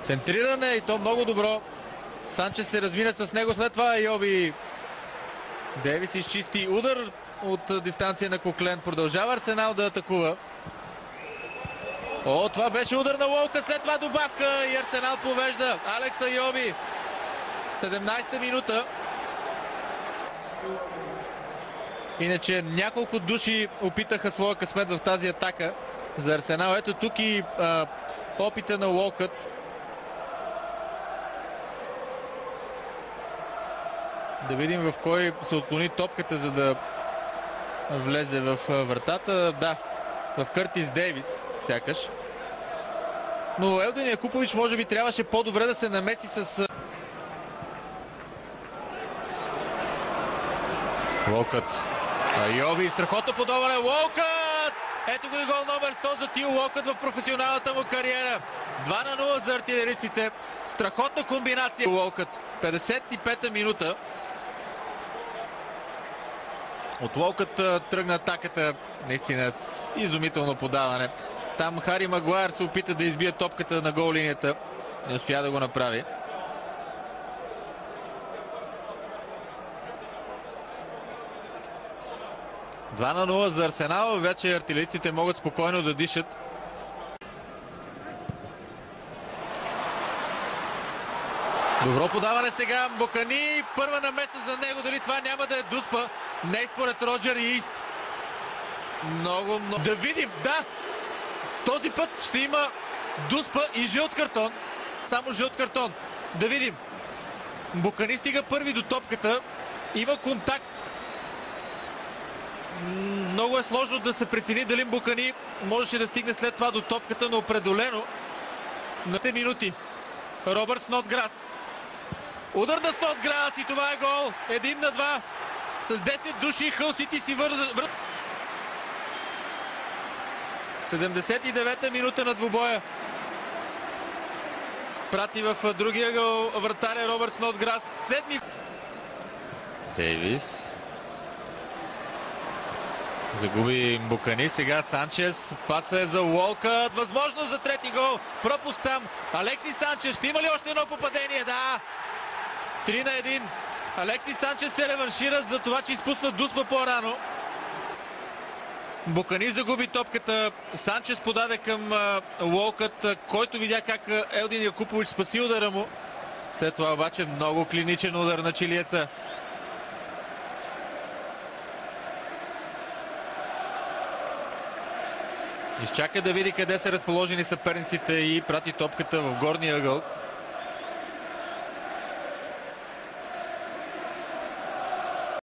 Центриране и то много добро. Санчес се размина с него, след това Йоби. Дейвис изчисти удар от дистанция на Коклен. Продължава Арсенал да атакува. О, това беше удар на Уолкът, след това добавка и Арсенал повежда. Алекс Айоби. 17-та минута. Иначе няколко души опитаха своя късмет в тази атака за Арсенал. Ето тук и опита на Уолкът. Да видим в кой се отклони топката, за да влезе в вратата. Да, в Къртис Дейвис, сякаш. Но Елдин Якупович може би трябваше по-добре да се намеси с... Уолкът. Айоби, страхотно подаване. Уолкът! Ето го и гол номер 100 за Тил Уолкът в професионалната му кариера. 2-0 за артилеристите. Страхотна комбинация. Уолкът. 55-та минута. От Уолкът тръгна атаката. Наистина с изумително подаване. Там Хари Магуайер се опита да избие топката на гол линията. Не успя да го направи. Два на 0 за Арсенал. Вече артилеристите могат спокойно да дишат. Добро подаване сега. Букани. Първа намеса за него. Дали това няма да е Дуспа? Не според Роджер Ист. Много. Да видим. Да! Този път ще има Дуспа и жълт картон. Само жълт картон. Да видим. Букани стига първи до топката. Има контакт. Много е сложно да се прецени дали Букани можеше да стигне след това до топката, но определено на 3 минути. Робърт Снотграс. Удар на Снотграс и това е гол. 1-2. С 10 души Хъл Сити си върна. 79-та минута на двубоя. Прати в другия гол вратаря Робърт Снотграс. Седми. Дейвис. Загуби Букани. Сега Санчес. Паса е за Уолкът. Възможност за трети гол. Пропуск там. Алекси Санчес. Ще има ли още едно попадение? Да. 3-1. Алекси Санчес се реваншира за това, че изпусна Дуспа по-рано. Букани загуби топката. Санчес подаде към Уолкът, който видя как Елдин Якупович спаси удара му. След това обаче много клиничен удар на чилиеца. Изчака да види къде са разположени съперниците и прати топката в горния ъгъл.